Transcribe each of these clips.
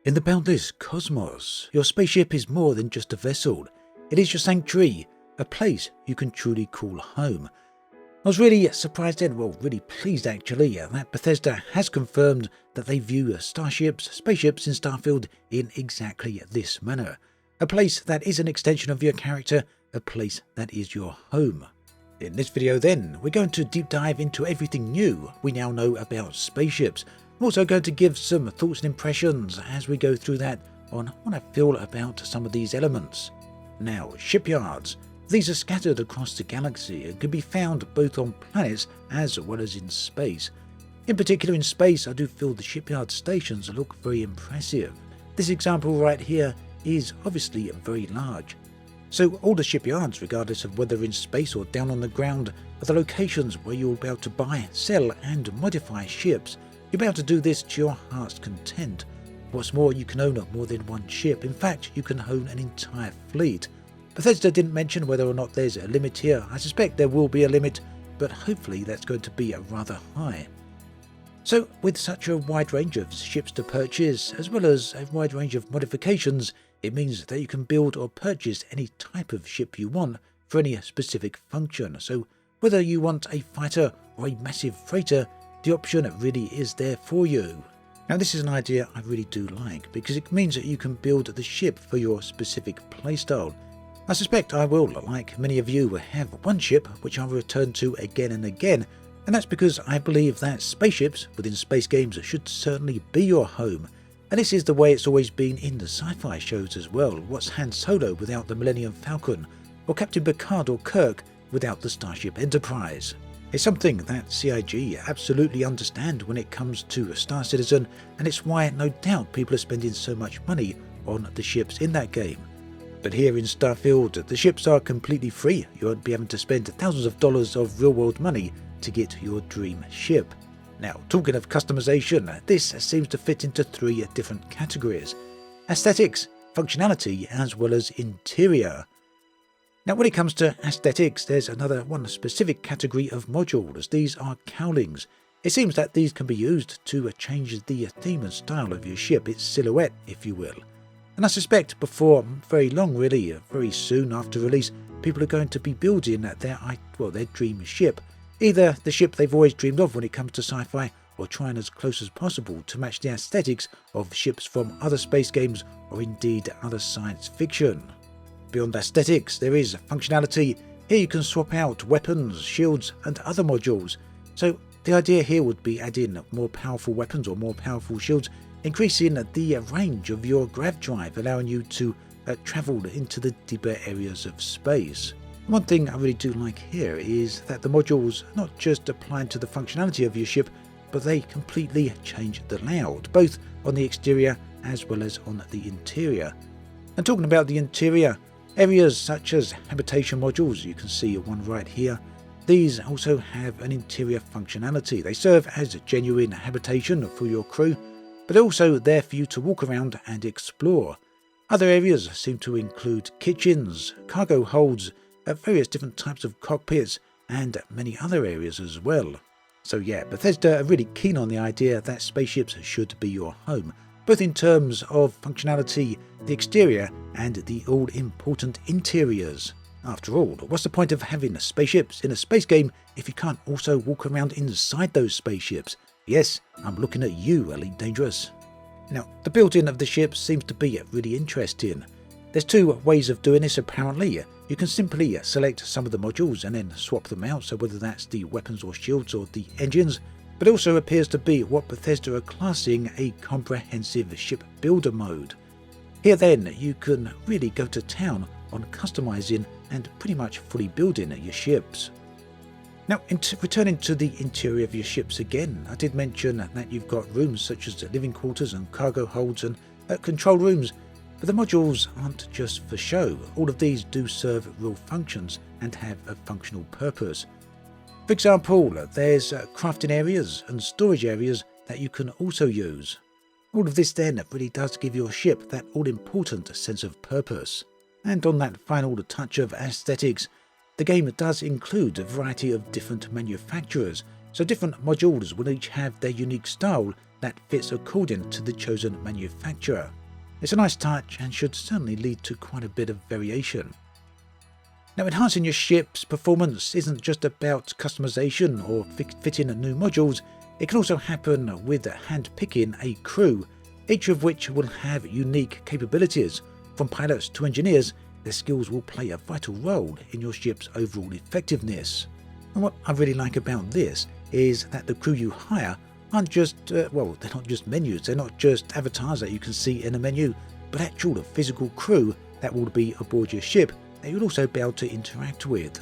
In the boundless cosmos, your spaceship is more than just a vessel. It is your sanctuary, a place you can truly call home. I was really surprised and, really pleased actually, that Bethesda has confirmed that they view spaceships in Starfield in exactly this manner. A place that is an extension of your character, a place that is your home. In this video then, we're going to deep dive into everything new we now know about spaceships. I'm also going to give some thoughts and impressions as we go through that on what I feel about some of these elements. Now, shipyards. These are scattered across the galaxy and can be found both on planets as well as in space. In particular in space, I do feel the shipyard stations look very impressive. This example right here is obviously very large. So all the shipyards, regardless of whether in space or down on the ground, are the locations where you'll be able to buy, sell and modify ships. You'll be able to do this to your heart's content. What's more, you can own more than one ship. In fact, you can own an entire fleet. Bethesda didn't mention whether or not there's a limit here. I suspect there will be a limit, but hopefully that's going to be rather high. So with such a wide range of ships to purchase, as well as a wide range of modifications, it means that you can build or purchase any type of ship you want for any specific function. So whether you want a fighter or a massive freighter, the option really is there for you. Now this is an idea I really do like, because it means that you can build the ship for your specific playstyle. I suspect I will, like many of you, have one ship which I'll return to again and again, and that's because I believe that spaceships within space games should certainly be your home. And this is the way it's always been in the sci-fi shows as well. What's Han Solo without the Millennium Falcon, or Captain Picard or Kirk without the Starship Enterprise? It's something that CIG absolutely understand when it comes to Star Citizen, and it's why no doubt people are spending so much money on the ships in that game. But here in Starfield, the ships are completely free. You won't be having to spend thousands of dollars of real-world money to get your dream ship. Now, talking of customization, this seems to fit into three different categories: aesthetics, functionality, as well as interior. Now, when it comes to aesthetics, there's one specific category of modules. These are cowlings. It seems that these can be used to change the theme and style of your ship, its silhouette, if you will. And I suspect before very long, really, very soon after release, people are going to be building their dream ship. Either the ship they've always dreamed of when it comes to sci-fi, or trying as close as possible to match the aesthetics of ships from other space games or indeed other science fiction. Beyond aesthetics, there is functionality. Here you can swap out weapons, shields and other modules. So the idea here would be add in more powerful weapons or more powerful shields, increasing the range of your grav drive, allowing you to travel into the deeper areas of space. One thing I really do like here is that the modules are not just applying to the functionality of your ship, but they completely change the layout, both on the exterior as well as on the interior. And talking about the interior, areas such as habitation modules, you can see one right here. These also have an interior functionality. They serve as a genuine habitation for your crew, but also there for you to walk around and explore. Other areas seem to include kitchens, cargo holds, various different types of cockpits, and many other areas as well. So yeah, Bethesda are really keen on the idea that spaceships should be your home, both in terms of functionality, the exterior, and the all-important interiors. After all, what's the point of having spaceships in a space game if you can't also walk around inside those spaceships? Yes, I'm looking at you, Elite Dangerous. Now, the building of the ship seems to be really interesting. There's two ways of doing this apparently. You can simply select some of the modules and then swap them out, so whether that's the weapons or shields or the engines, but it also appears to be what Bethesda are classing a comprehensive ship builder mode. Here then, you can really go to town on customizing and pretty much fully building your ships. Now, returning to the interior of your ships again, I did mention that you've got rooms such as living quarters and cargo holds and control rooms, but the modules aren't just for show. All of these do serve real functions and have a functional purpose. For example, there's crafting areas and storage areas that you can also use. All of this then really does give your ship that all-important sense of purpose. And on that final touch of aesthetics, the game does include a variety of different manufacturers, so different modules will each have their unique style that fits according to the chosen manufacturer. It's a nice touch and should certainly lead to quite a bit of variation. Now, enhancing your ship's performance isn't just about customization or fitting new modules. It can also happen with hand-picking a crew, each of which will have unique capabilities. From pilots to engineers, their skills will play a vital role in your ship's overall effectiveness. And what I really like about this is that the crew you hire aren't just, they're not just menus, they're not just avatars that you can see in a menu, but actual physical crew that will be aboard your ship that you'll also be able to interact with.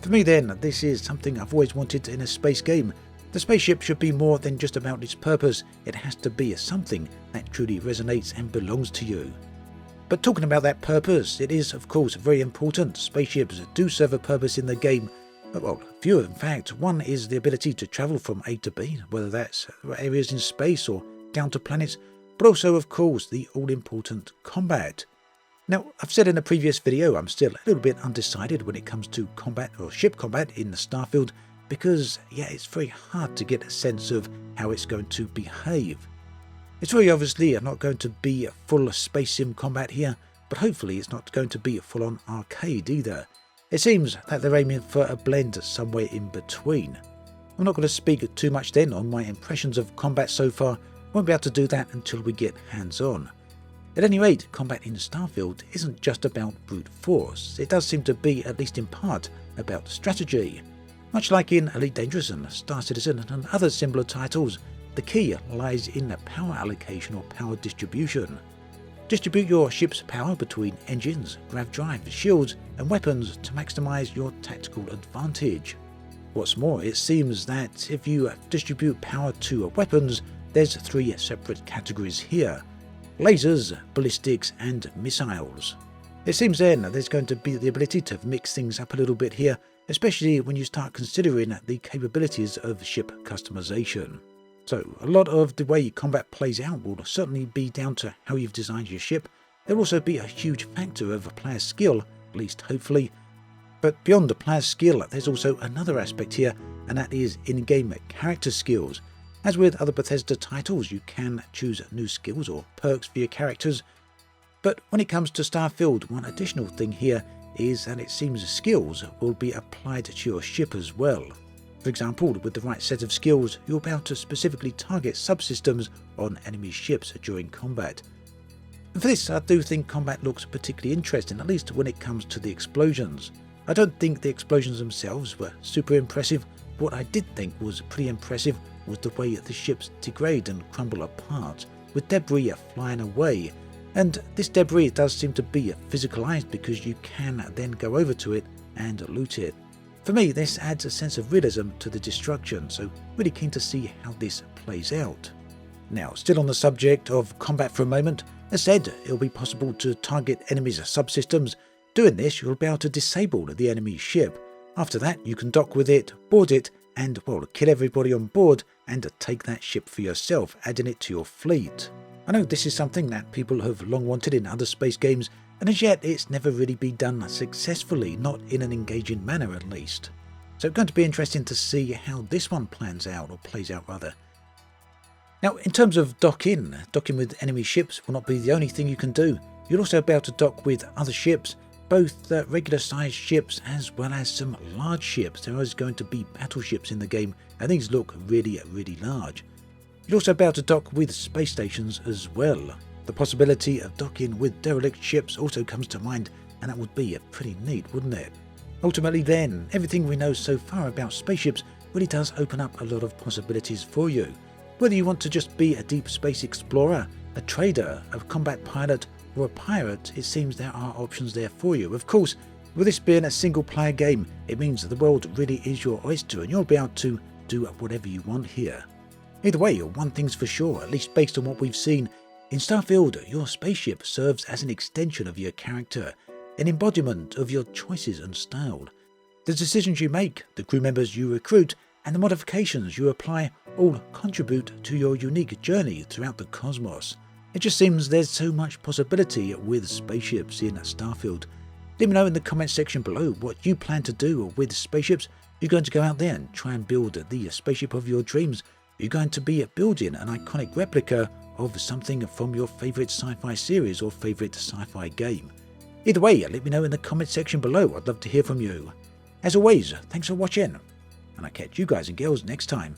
For me then, this is something I've always wanted in a space game. The spaceship should be more than just about its purpose. It has to be something that truly resonates and belongs to you. But talking about that purpose, it is of course very important. Spaceships do serve a purpose in the game. Well, a few in fact. One is the ability to travel from A to B, whether that's areas in space or down to planets, but also of course the all-important combat. Now, I've said in a previous video I'm still a little bit undecided when it comes to combat or ship combat in the Starfield because, it's very hard to get a sense of how it's going to behave. It's very obviously not going to be a full space sim combat here, but hopefully it's not going to be a full-on arcade either. It seems that they're aiming for a blend somewhere in between. I'm not going to speak too much then on my impressions of combat so far. Won't be able to do that until we get hands-on. At any rate, combat in Starfield isn't just about brute force. It does seem to be, at least in part, about strategy. Much like in Elite Dangerous and Star Citizen and other similar titles, the key lies in the power allocation or power distribution. Distribute your ship's power between engines, grav drive, shields and weapons to maximise your tactical advantage. What's more, it seems that if you distribute power to weapons, there's 3 separate categories here: lasers, ballistics and missiles. It seems then there's going to be the ability to mix things up a little bit here, especially when you start considering the capabilities of ship customization. So a lot of the way combat plays out will certainly be down to how you've designed your ship. There'll also be a huge factor of player skill, at least hopefully. But beyond the player skill, there's also another aspect here, and that is in-game character skills. As with other Bethesda titles, you can choose new skills or perks for your characters. But when it comes to Starfield, one additional thing here is that it seems skills will be applied to your ship as well. For example, with the right set of skills, you'll be able to specifically target subsystems on enemy ships during combat. And for this, I do think combat looks particularly interesting, at least when it comes to the explosions. I don't think the explosions themselves were super impressive. What I did think was pretty impressive was the way the ships degrade and crumble apart, with debris flying away. And this debris does seem to be physicalized because you can then go over to it and loot it. For me, this adds a sense of realism to the destruction, so really keen to see how this plays out. Now, still on the subject of combat for a moment, as said, it'll be possible to target enemies' subsystems. Doing this, you'll be able to disable the enemy ship. After that, you can dock with it, board it, and, kill everybody on board and take that ship for yourself, adding it to your fleet. I know this is something that people have long wanted in other space games, and as yet it's never really been done successfully, not in an engaging manner at least. So it's going to be interesting to see how this one plays out. Now, in terms of docking with enemy ships will not be the only thing you can do. You'll also be able to dock with other ships, both regular sized ships as well as some large ships. There is going to be battleships in the game, and these look really, really large. You'll also be able to dock with space stations as well. The possibility of docking with derelict ships also comes to mind, and that would be pretty neat, wouldn't it? Ultimately then, everything we know so far about spaceships really does open up a lot of possibilities for you. Whether you want to just be a deep space explorer, a trader, a combat pilot, or a pirate, it seems there are options there for you. Of course, with this being a single player game, it means that the world really is your oyster and you'll be able to do whatever you want here. Either way, one thing's for sure, at least based on what we've seen, in Starfield, your spaceship serves as an extension of your character, an embodiment of your choices and style. The decisions you make, the crew members you recruit, and the modifications you apply all contribute to your unique journey throughout the cosmos. It just seems there's so much possibility with spaceships in Starfield. Let me know in the comment section below what you plan to do with spaceships. You're going to go out there and try and build the spaceship of your dreams, you're going to be building an iconic replica of something from your favourite sci-fi series or favourite sci-fi game. Either way, let me know in the comment section below. I'd love to hear from you. As always, thanks for watching, and I'll catch you guys and girls next time.